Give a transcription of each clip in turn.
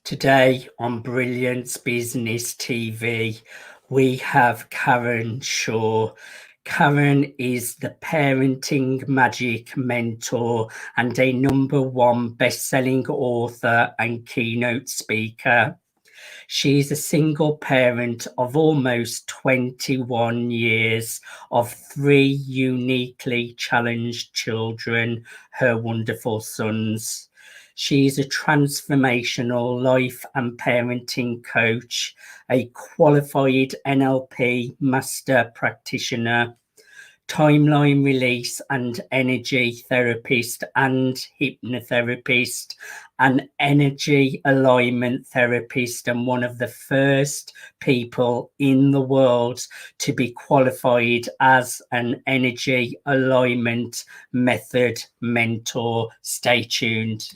Today on Brilliance Business TV, we have Karen Shaw. Karen is the parenting magic mentor and a #1 best-selling author and keynote speaker. She is a single parent of almost 21 years of 3 uniquely challenged children, her wonderful sons. She is a transformational life and parenting coach, a qualified NLP Master Practitioner, timeline release and energy therapist and hypnotherapist, an energy alignment therapist, and one of the first people in the world to be qualified as an energy alignment method mentor. Stay tuned.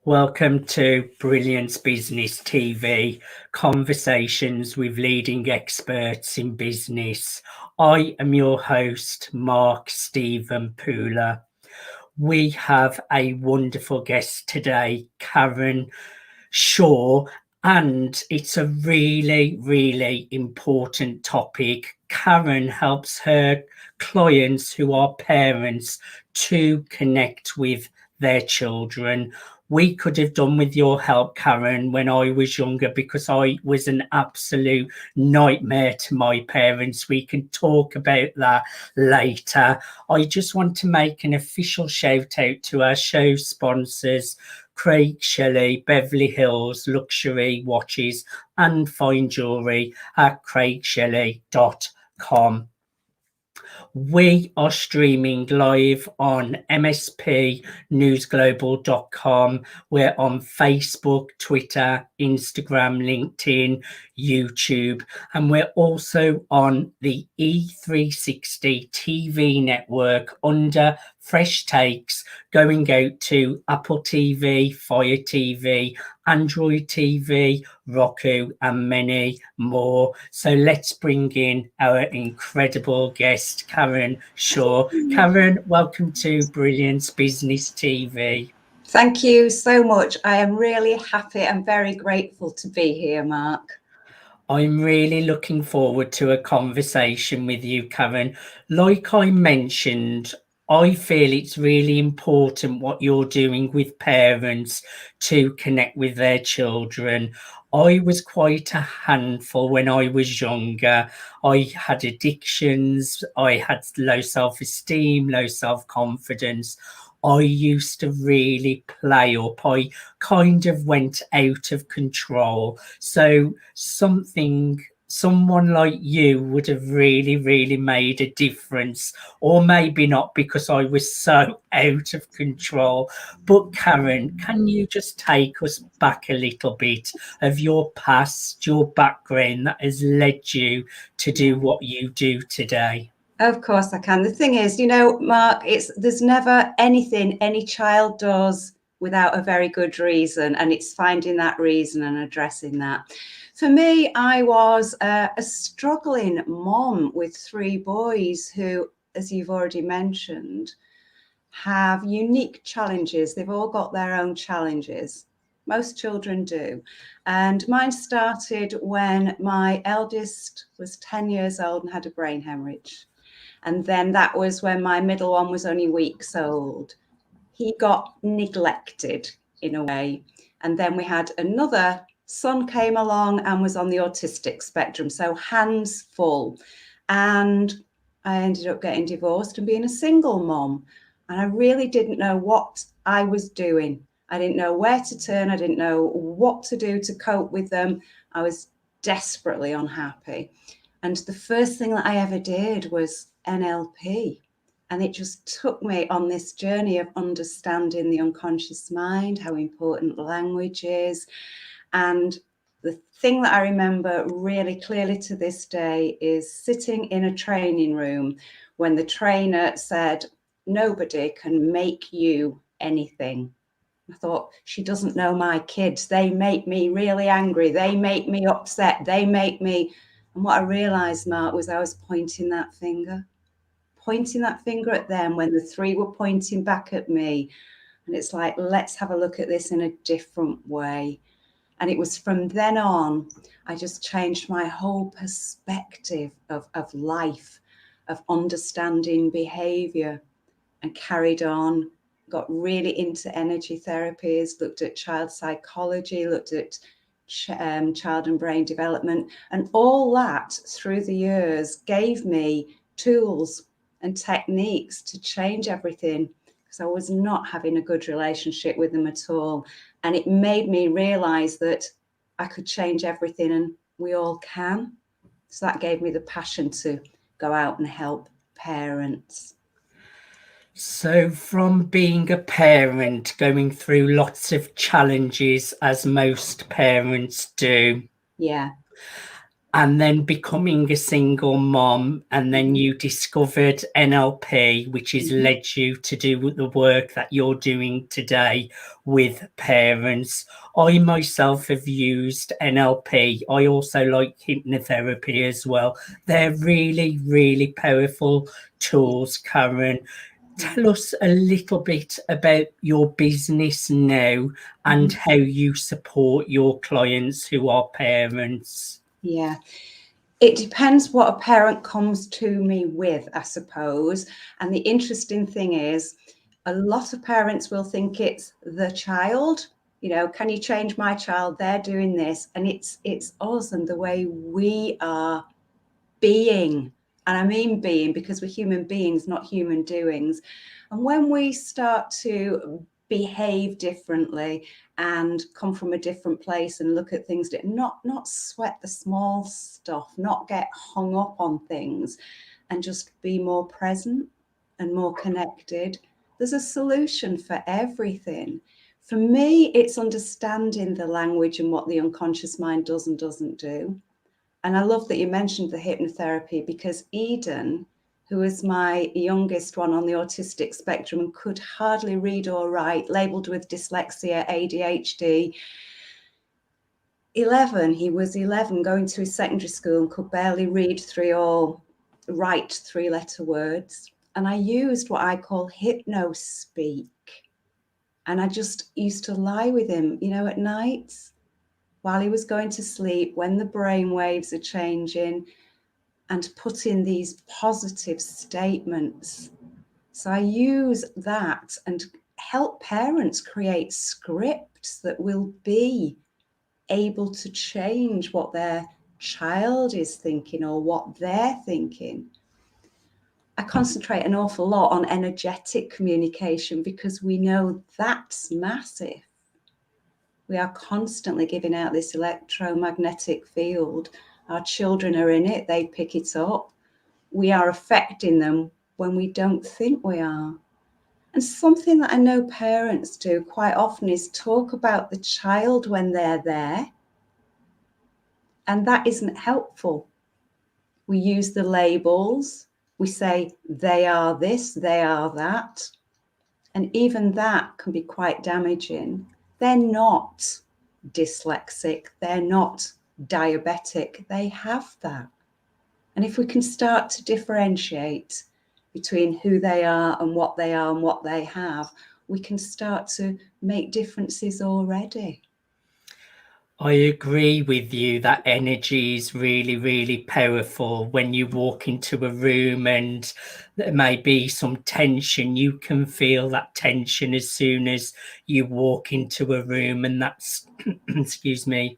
Welcome to Brilliance Business TV, conversations with leading experts in business. I am your host, Mark Stephen Pooler. We have a wonderful guest today, Karen Shaw, and it's a really, really important topic. Karen helps her clients who are parents to connect with their children. We could have done with your help, Karen, when I was younger, because I was an absolute nightmare to my parents. We can talk about that later. I just want to make an official shout out to our show sponsors, Craig Shelley, Beverly Hills Luxury Watches and Fine Jewelry at craigshelley.com. We are streaming live on MSP News Global.com. We're on Facebook, Twitter, Instagram, LinkedIn, YouTube, and we're also on the E360 TV network under Fresh Takes, going out to Apple TV, Fire TV, Android TV, Roku, and many more. So let's bring in our incredible guest, Karen Shaw. Karen, welcome to Brilliance Business TV. Thank you so much. I am really happy and very grateful to be here, Mark. I'm really looking forward to a conversation with you, Karen. Like I mentioned, I feel it's really important what you're doing with parents to connect with their children. I was quite a handful when I was younger. I had addictions, I had low self-esteem, low self-confidence. I used to really play up. I kind of went out of control. So someone like you would have really, really made a difference, or maybe not, because I was so out of control. But Karen, can you just take us back a little bit of your past, your background that has led you to do what you do today? Of course I can. The thing is, Mark, there's never anything any child does without a very good reason, and it's finding that reason and addressing that. For me, I was a struggling mom with 3 boys who, as you've already mentioned, have unique challenges. They've all got their own challenges. Most children do. And mine started when my eldest was 10 years old and had a brain hemorrhage. And then that was when my middle one was only weeks old. He got neglected in a way. And then we had another son came along and was on the autistic spectrum. So hands full. And I ended up getting divorced and being a single mom. And I really didn't know what I was doing. I didn't know where to turn. I didn't know what to do to cope with them. I was desperately unhappy. And the first thing that I ever did was NLP. And it just took me on this journey of understanding the unconscious mind, how important language is. And the thing that I remember really clearly to this day is sitting in a training room when the trainer said, nobody can make you anything. I thought, she doesn't know my kids. They make me really angry. They make me upset. They make me. And what I realized, Mark, was I was pointing that finger at them when the three were pointing back at me. And it's like, let's have a look at this in a different way. And it was from then on, I just changed my whole perspective of life, of understanding behavior, and carried on, got really into energy therapies, looked at child psychology, looked at child and brain development. And all that through the years gave me tools and techniques to change everything, because I was not having a good relationship with them at all. And it made me realize that I could change everything, and we all can. So that gave me the passion to go out and help parents. So from being a parent, going through lots of challenges, as most parents do, Yeah. and then becoming a single mom, and then you discovered NLP, which has led you to do the work that you're doing today with parents. I myself have used NLP. I also like hypnotherapy as well. They're really, really powerful tools, Karen. Tell us a little bit about your business now and how you support your clients who are parents. Yeah. It depends what a parent comes to me with, I suppose. And the interesting thing is, a lot of parents will think it's the child. You know, can you change my child? They're doing this. And it's us and the way we are being. And I mean being, because we're human beings, not human doings. And when we start to behave differently and come from a different place and look at things, not sweat the small stuff, not get hung up on things, and just be more present and more connected, there's a solution for everything. For me, it's understanding the language and what the unconscious mind does and doesn't do. And I love that you mentioned the hypnotherapy, because Eden, who is my youngest one on the autistic spectrum and could hardly read or write, labeled with dyslexia, ADHD, he was 11, going to his secondary school and could barely read or write three-letter words. And I used what I call hypno-speak. And I just used to lie with him, you know, at night, while he was going to sleep, when the brain waves are changing, and put in these positive statements. So I use that and help parents create scripts that will be able to change what their child is thinking or what they're thinking. I concentrate an awful lot on energetic communication, because we know that's massive. We are constantly giving out this electromagnetic field. Our children are in it, they pick it up. We are affecting them when we don't think we are. And something that I know parents do quite often is talk about the child when they're there. And that isn't helpful. We use the labels. We say they are this, they are that. And even that can be quite damaging. They're not dyslexic. They're not diabetic. They have that. And if we can start to differentiate between who they are and what they have, we can start to make differences already. I agree with you that energy is really, really powerful. When you walk into a room and there may be some tension, you can feel that tension as soon as you walk into a room, and that's, excuse me,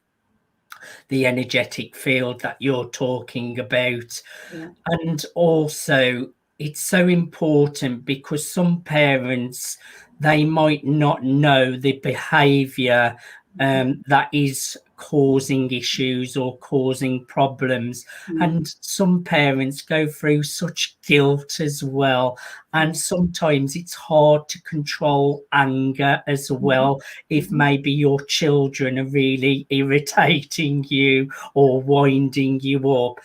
the energetic field that you're talking about. Yeah. And also, it's so important because some parents, they might not know the behavior that is causing issues or causing problems. And some parents go through such guilt as well. And sometimes it's hard to control anger as well if maybe your children are really irritating you or winding you up.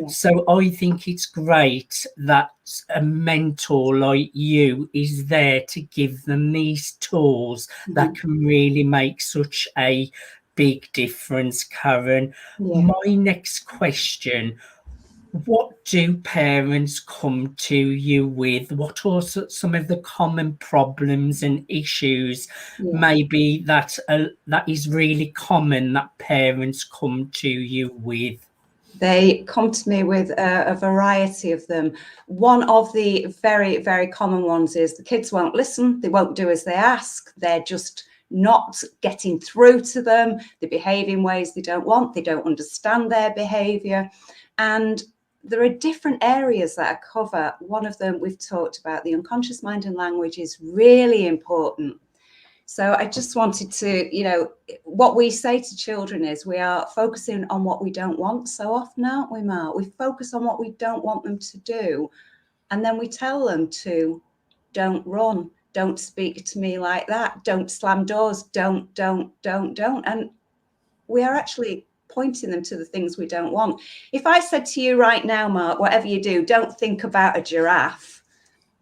So I think it's great that a mentor like you is there to give them these tools that can really make such a big difference, Karen. My next question: what do parents come to you with? What are some of the common problems and issues maybe that is really common that parents come to you with? They come to me with a variety of them. One of the very, very common ones is the kids won't listen. They won't do as they ask. They're just not getting through to them. They behave in ways they don't want. They don't understand their behavior. And there are different areas that I cover. One of them we've talked about, the unconscious mind and language is really important. So I just wanted to, what we say to children is we are focusing on what we don't want so often, aren't we, Mark? We focus on what we don't want them to do. And then we tell them to don't run, don't speak to me like that, don't slam doors, don't. And we are actually pointing them to the things we don't want. If I said to you right now, Mark, whatever you do, don't think about a giraffe.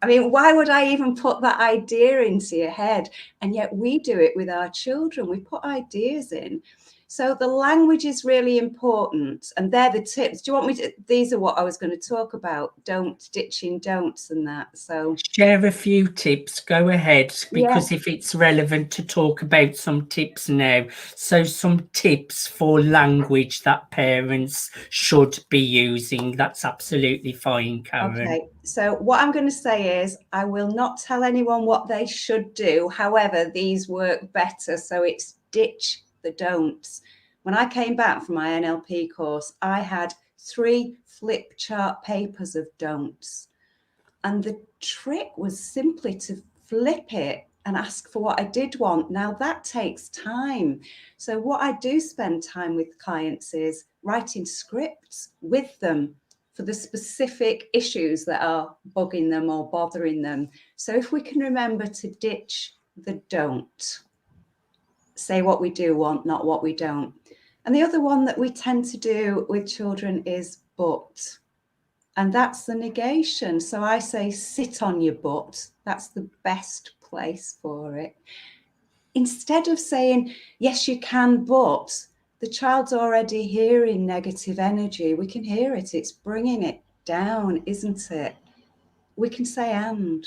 I mean, why would I even put that idea into your head? And yet we do it with our children. We put ideas in. So the language is really important. And they're the tips. Do you want me to? These are what I was going to talk about. Don't, ditching don'ts and that. So share a few tips. Go ahead, because if it's relevant to talk about some tips now. So some tips for language that parents should be using. That's absolutely fine, Karen. Okay, so what I'm going to say is I will not tell anyone what they should do. However, these work better. So it's ditch the don'ts. When I came back from my NLP course, I had 3 flip chart papers of don'ts. And the trick was simply to flip it and ask for what I did want. Now that takes time. So what I do spend time with clients is writing scripts with them for the specific issues that are bugging them or bothering them. So if we can remember to ditch the don't, say what we do want, not what we don't. And the other one that we tend to do with children is but. And that's the negation. So I say, sit on your butt. That's the best place for it. Instead of saying, yes, you can, but the child's already hearing negative energy. We can hear it. It's bringing it down, isn't it? We can say and.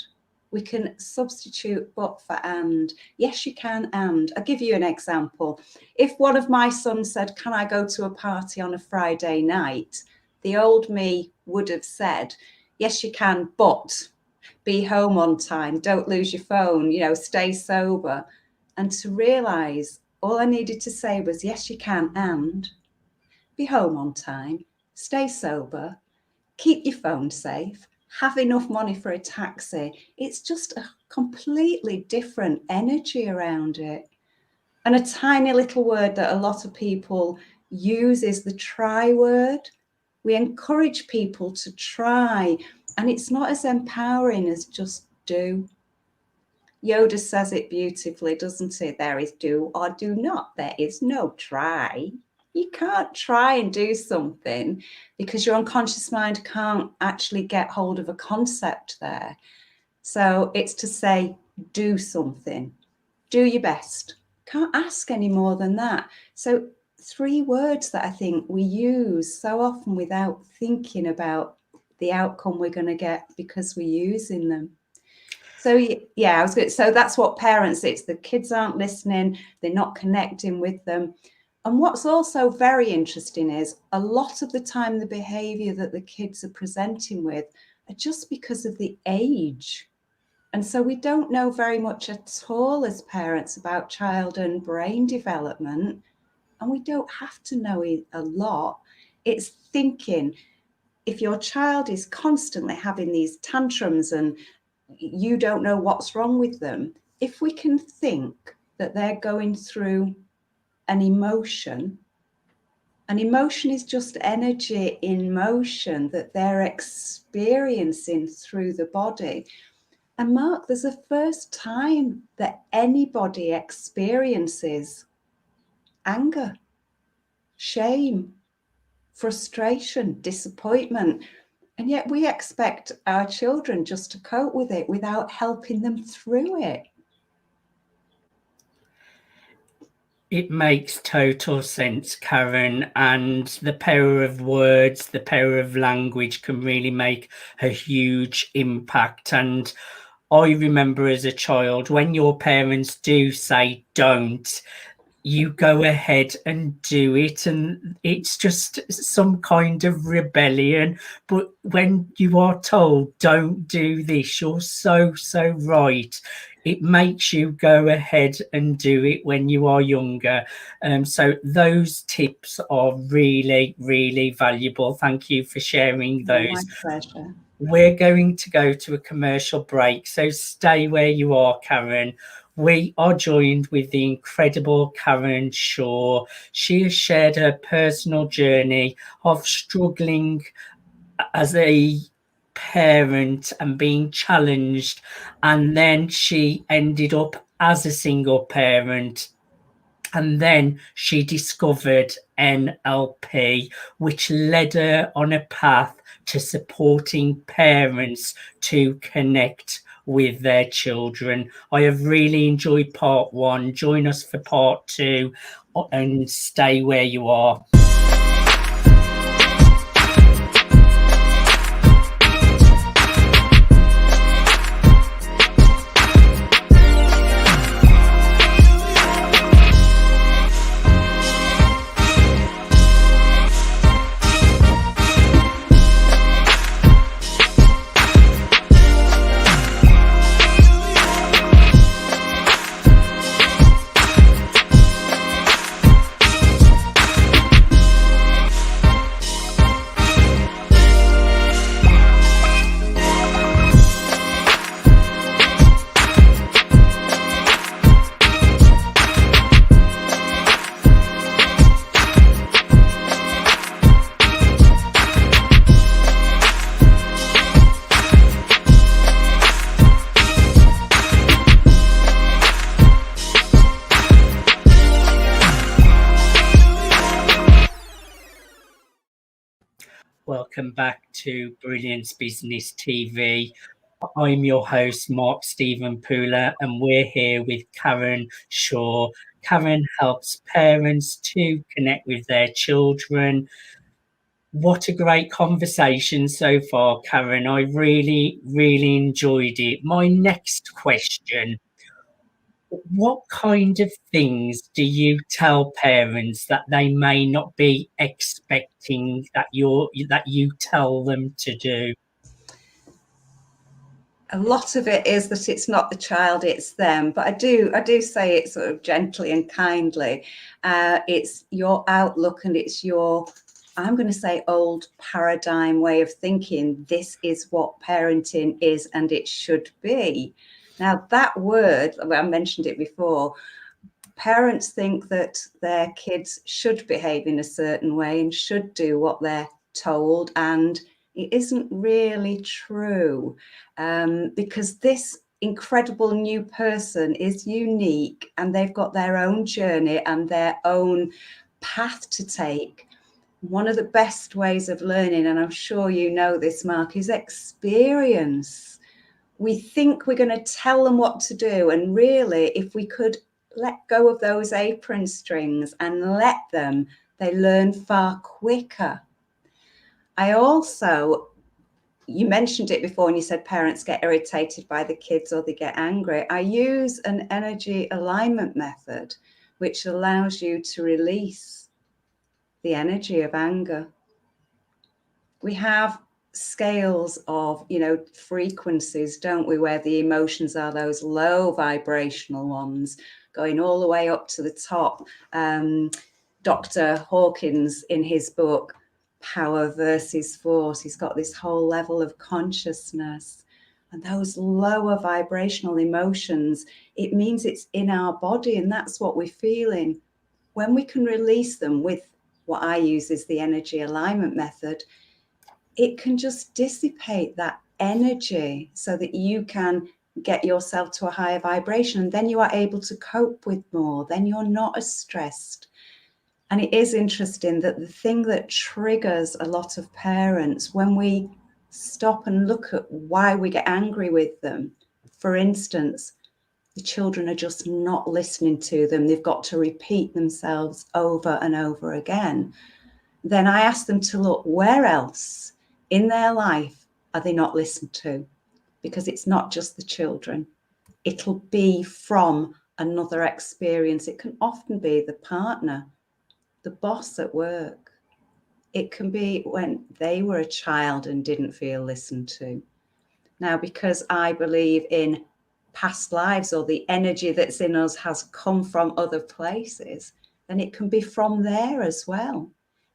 We can substitute but for and. Yes, you can and. I'll give you an example. If one of my sons said, can I go to a party on a Friday night? The old me would have said, yes, you can, but be home on time. Don't lose your phone, stay sober. And to realise all I needed to say was, yes, you can, and be home on time, stay sober, keep your phone safe, have enough money for a taxi. It's just a completely different energy around it. And a tiny little word that a lot of people use is the try word. We encourage people to try, and it's not as empowering as just do. Yoda says it beautifully, doesn't it? There is do or do not. There is no try. You can't try and do something because your unconscious mind can't actually get hold of a concept there. So it's to say, do something, do your best. Can't ask any more than that. So 3 words that I think we use so often without thinking about the outcome we're going to get because we're using them. So yeah, I was good. So that's what parents, it's the kids aren't listening, they're not connecting with them. And what's also very interesting is a lot of the time the behavior that the kids are presenting with are just because of the age. And so we don't know very much at all as parents about child and brain development. And we don't have to know a lot. It's thinking, if your child is constantly having these tantrums and you don't know what's wrong with them, if we can think that they're going through an emotion And emotion is just energy in motion that they're experiencing through the body. And Mark, there's a first time that anybody experiences anger, shame, frustration, disappointment. And yet we expect our children just to cope with it without helping them through it. It makes total sense, Karen, and the power of words, the power of language can really make a huge impact. And I remember as a child, when your parents do say don't, you go ahead and do it, and it's just some kind of rebellion. But when you are told don't do this, you're so right, it makes you go ahead and do it when you are younger. So those tips are really valuable. Thank you for sharing those. My pleasure. We're going to go to a commercial break, so stay where you are, Karen. We are joined with the incredible Karen Shaw. She has shared her personal journey of struggling as a parent and being challenged, and then she ended up as a single parent. And then she discovered NLP, which led her on a path to supporting parents to connect with their children. I have really enjoyed part one. Join us for part two and stay where you are. Welcome back to Brilliance Business TV. I'm your host, Mark Stephen Pooler, and we're here with Karen Shaw. Karen helps parents to connect with their children. What a great conversation so far, Karen. I really enjoyed it. My next question: what kind of things do you tell parents that they may not be expecting that you tell them to do? A lot of it is that it's not the child, it's them. But I do say it sort of gently and kindly. It's your outlook and it's your, I'm going to say, old paradigm way of thinking. This is what parenting is and it should be. Now, that word, I mentioned it before, parents think that their kids should behave in a certain way and should do what they're told, and it isn't really true, because this incredible new person is unique and they've got their own journey and their own path to take. One of the best ways of learning, and I'm sure you know this, Mark, is experience. We think we're going to tell them what to do, and really, if we could let go of those apron strings and let them, they learn far quicker. I also, you mentioned it before and you said parents get irritated by the kids or they get angry. I use an energy alignment method which allows you to release the energy of anger. We have scales of, frequencies, don't we, where the emotions are those low vibrational ones going all the way up to the top. Dr. Hawkins, in his book Power versus Force, he's got this whole level of consciousness, and those lower vibrational emotions, it means it's in our body, and that's what we're feeling. When we can release them with what I use is the energy alignment method, it can just dissipate that energy so that you can get yourself to a higher vibration, and then you are able to cope with more. Then you're not as stressed. And it is interesting that the thing that triggers a lot of parents when we stop and look at why we get angry with them, for instance, the children are just not listening to them. They've got to repeat themselves over and over again. Then I ask them to look, where else in their life are they not listened to? Because it's not just the children. It'll be from another experience. It can often be the partner, the boss at work. It can be when they were a child and didn't feel listened to. Now, because I believe in past lives, or the energy that's in us has come from other places, then it can be from there as well.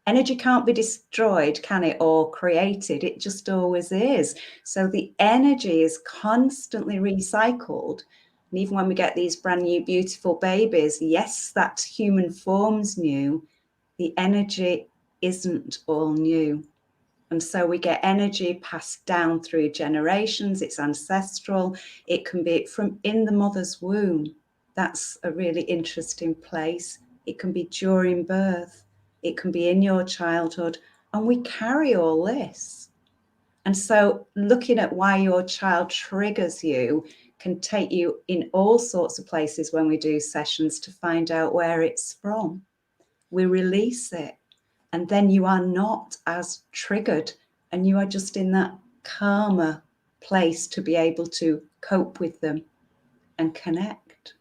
Energy can't be destroyed, can it, or created? It just always is. So the energy is constantly recycled. And even when we get these brand new, beautiful babies, yes, that human form's new. The energy isn't all new. And so we get energy passed down through generations. It's ancestral. It can be from in the mother's womb. That's a really interesting place. It can be during birth. It can be in your childhood. And we carry all this. And so looking at why your child triggers you can take you in all sorts of places when we do sessions to find out where it's from. We release it. And then you are not as triggered, and you are just in that calmer place to be able to cope with them and connect.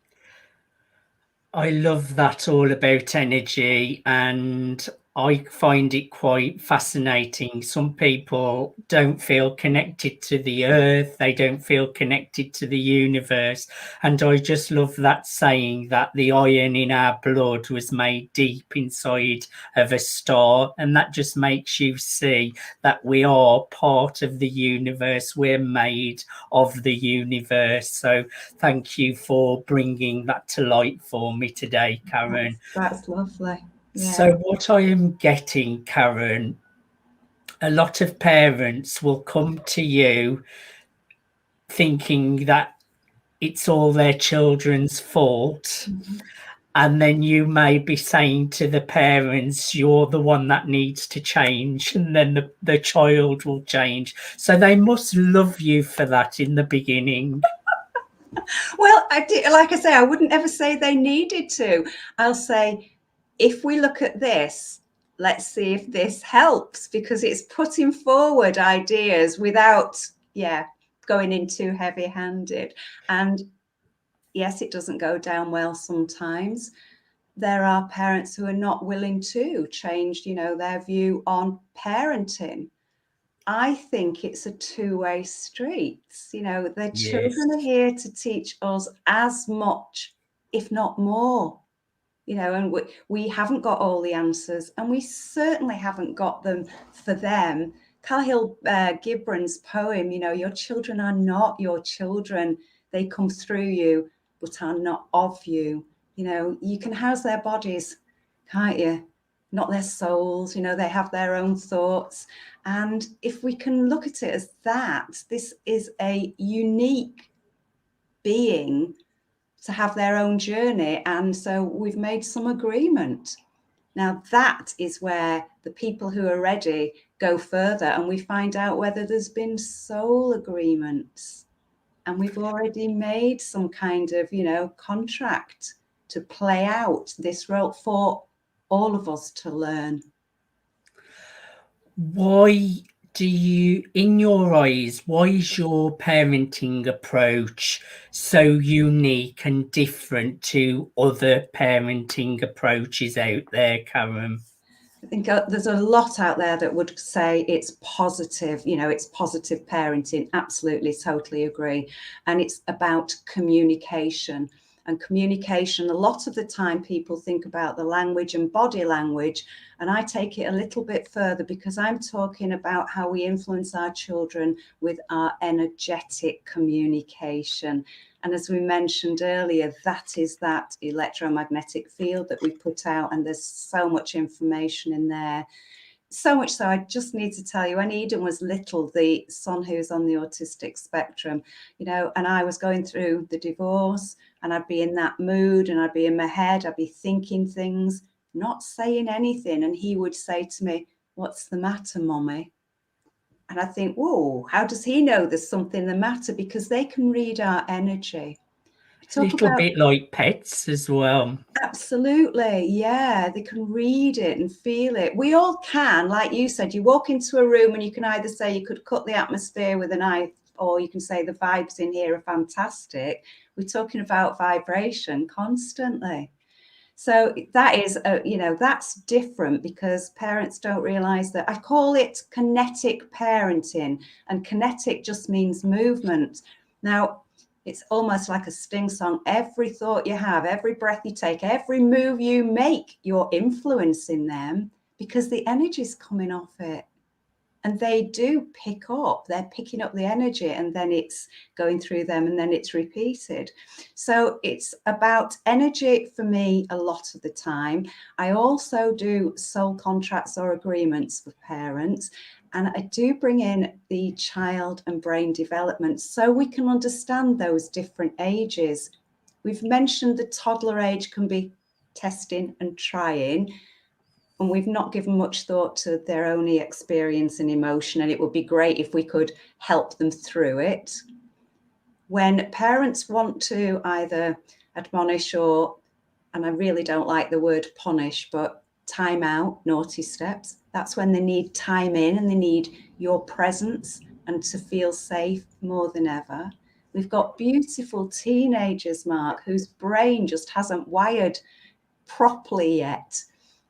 I love that all about energy, and I find it quite fascinating. Some people don't feel connected to the earth, they don't feel connected to the universe. And I just love that saying that the iron in our blood was made deep inside of a star. And that just makes you see that we are part of the universe, we're made of the universe. So thank you for bringing that to light for me today, Karen. That's lovely. Yeah. So what I am getting, Karen, a lot of parents will come to you thinking that it's all their children's fault. Mm-hmm. And then you may be saying to the parents, you're the one that needs to change, and then the child will change. So they must love you for that in the beginning. Well, like I say, I wouldn't ever say they needed to. I'll say, if we look at this, let's see if this helps, because it's putting forward ideas without, going in too heavy-handed. And yes, it doesn't go down well sometimes. There are parents who are not willing to change, their view on parenting. I think it's a two-way street. The children are here to teach us as much, if not more. And we haven't got all the answers, and we certainly haven't got them for them. Khalil Gibran's poem, your children are not your children. They come through you, but are not of you. You can house their bodies, can't you? Not their souls. They have their own thoughts. And if we can look at it as that, this is a unique being to have their own journey. And so we've made some agreement. Now that is where the people who are ready go further, and we find out whether there's been soul agreements, and we've already made some kind of, contract to play out this role for all of us to learn. Why do you, in your eyes, why is your parenting approach so unique and different to other parenting approaches out there, Karen? I think there's a lot out there that would say it's positive, it's positive parenting. Absolutely, totally agree. And it's about communication. And communication, a lot of the time people think about the language and body language, and I take it a little bit further because I'm talking about how we influence our children with our energetic communication. And as we mentioned earlier, that is that electromagnetic field that we put out, and there's so much information in there. So much so, I just need to tell you, when Eden was little, the son who's on the autistic spectrum, you know, and I was going through the divorce, and I'd be in that mood, and I'd be in my head, I'd be thinking things, not saying anything. And he would say to me, "What's the matter, Mommy?" And I think, whoa, how does he know there's something the matter? Because they can read our energy. A little bit like pets as well. Absolutely, yeah, they can read it and feel it. We all can, like you said, you walk into a room and you can either say you could cut the atmosphere with a knife, or you can say the vibes in here are fantastic. We're talking about vibration constantly. So that is, you know, that's different because parents don't realize that. I call it kinetic parenting, and kinetic just means movement. Now, it's almost like a sting song. Every thought you have, every breath you take, every move you make, you're influencing them because the energy's coming off it. And they do pick up, they're picking up the energy, and then it's going through them, and then it's repeated. So it's about energy for me a lot of the time. I also do soul contracts or agreements for parents, and I do bring in the child and brain development so we can understand those different ages. We've mentioned the toddler age can be testing and trying, and we've not given much thought to their own experience and emotion, and it would be great if we could help them through it. When parents want to either admonish or, and I really don't like the word punish, but time out, naughty steps, that's when they need time in and they need your presence and to feel safe more than ever. We've got beautiful teenagers, Mark, whose brain just hasn't wired properly yet.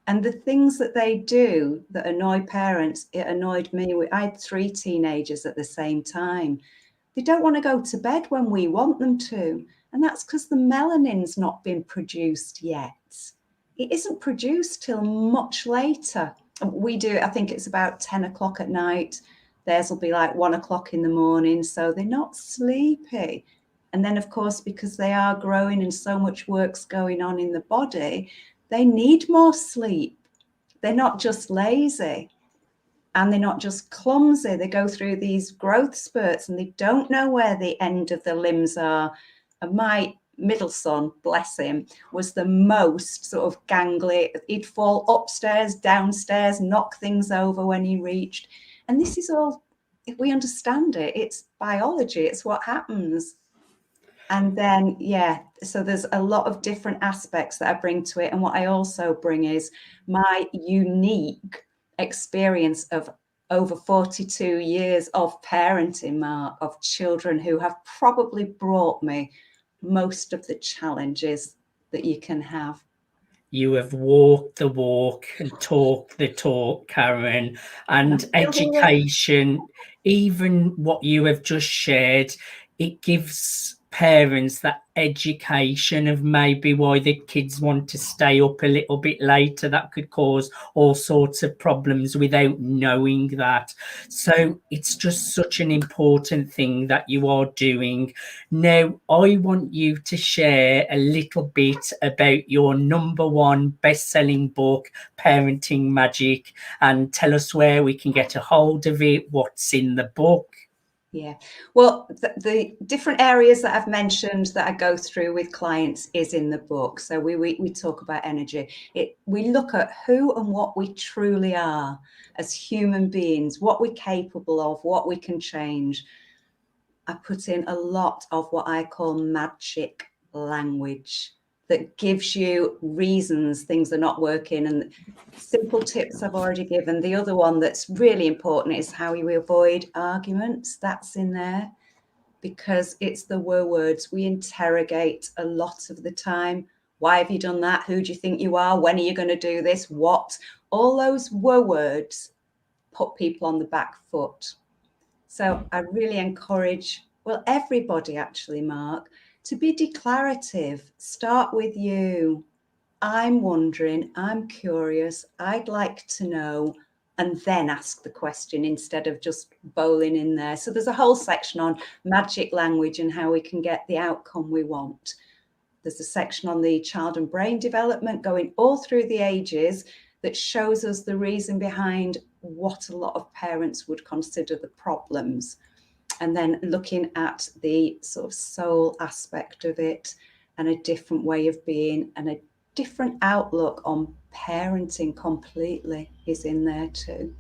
And the things that they do that annoy parents, it annoyed me. I had 3 teenagers at the same time. They don't want to go to bed when we want them to. And that's because the melanin's not been produced yet. It isn't produced till much later. We do, I think it's about 10 o'clock at night. Theirs will be like 1 o'clock in the morning. So they're not sleepy. And then, of course, because they are growing and so much work's going on in the body, they need more sleep. They're not just lazy, and they're not just clumsy. They go through these growth spurts and they don't know where the end of the limbs are. And my middle son, bless him, was the most sort of gangly. He'd fall upstairs, downstairs, knock things over when he reached. And this is all, if we understand it, it's biology, it's what happens. And then, yeah, so there's a lot of different aspects that I bring to it. And what I also bring is my unique experience of over 42 years of parenting, Mark, of children who have probably brought me most of the challenges that you can have. You have walked the walk and talked the talk, Karen, and education, even what you have just shared, it gives parents that education of maybe why the kids want to stay up a little bit later. That could cause all sorts of problems without knowing that. So it's just such an important thing that you are doing. Now, I want you to share a little bit about your #1 best-selling book, Parenting Magic, and tell us where we can get a hold of it, what's in the book. Yeah, well, the different areas that I've mentioned that I go through with clients is in the book. So we talk about energy. We look at who and what we truly are as human beings, what we're capable of, what we can change. I put in a lot of what I call magic language that gives you reasons things are not working, and simple tips I've already given. The other one that's really important is how you avoid arguments. That's in there because it's the words we interrogate a lot of the time. Why have you done that? Who do you think you are? When are you going to do this? What? All those words put people on the back foot. So I really encourage, well, everybody actually, Mark, to be declarative. Start with you. I'm wondering, I'm curious, I'd like to know, and then ask the question instead of just bowling in there. So there's a whole section on magic language and how we can get the outcome we want. There's a section on the child and brain development going all through the ages that shows us the reason behind what a lot of parents would consider the problems. And then looking at the sort of soul aspect of it and a different way of being and a different outlook on parenting completely is in there too.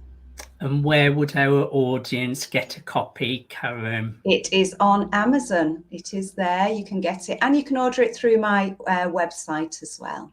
And where would our audience get a copy, Karen? It is on Amazon. It is there. You can get it, and you can order it through my website as well.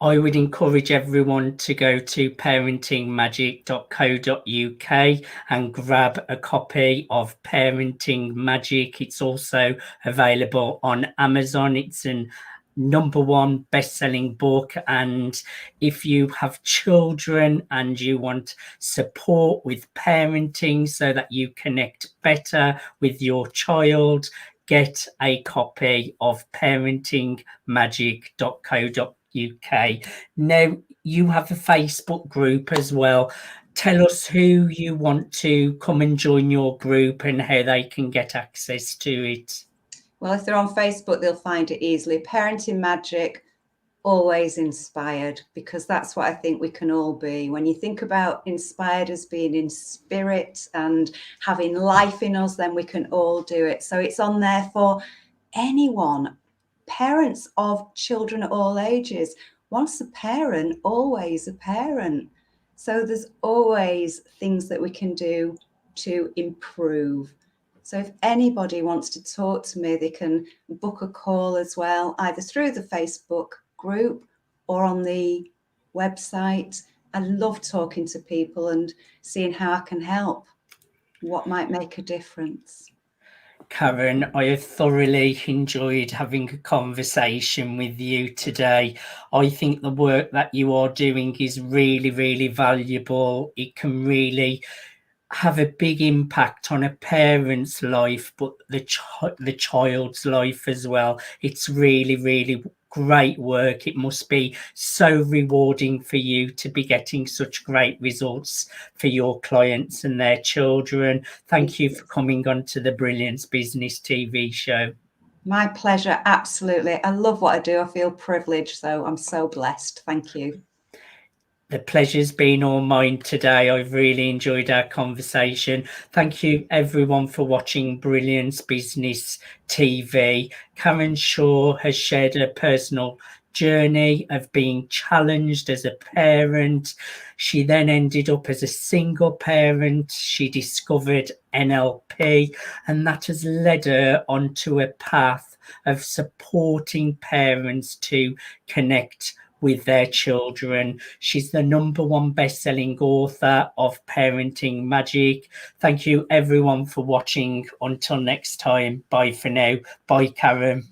I would encourage everyone to go to parentingmagic.co.uk and grab a copy of Parenting Magic. It's also available on Amazon. It's an #1 best-selling book, and if you have children and you want support with parenting so that you connect better with your child, get a copy of parentingmagic.co.uk. Now, you have a Facebook group as well. Tell us who you want to come and join your group and how they can get access to it. Well, if they're on Facebook, they'll find it easily. Parenting Magic, always inspired, because that's what I think we can all be. When you think about inspired as being in spirit and having life in us, then we can all do it. So it's on there for anyone, parents of children at all ages. Once a parent, always a parent. So there's always things that we can do to improve. So if anybody wants to talk to me, they can book a call as well, either through the Facebook group or on the website. I love talking to people and seeing how I can help, what might make a difference. Karen, I have thoroughly enjoyed having a conversation with you today. I think the work that you are doing is really, really valuable. It can really have a big impact on a parent's life, but the child's life as well. It's really, really great work. It must be so rewarding for you to be getting such great results for your clients and their children. Thank you for coming on to the Brilliance Business TV show. My pleasure, absolutely. I love what I do. I feel privileged, so I'm so blessed. Thank you. The pleasure's been all mine today. I've really enjoyed our conversation. Thank you, everyone, for watching Brilliance Business TV. Karen Shaw has shared her personal journey of being challenged as a parent. She then ended up as a single parent. She discovered NLP, and that has led her onto a path of supporting parents to connect with their children. She's the #1 best-selling author of Parenting Magic. Thank you everyone for watching. Until next time, bye for now. Bye, Karen.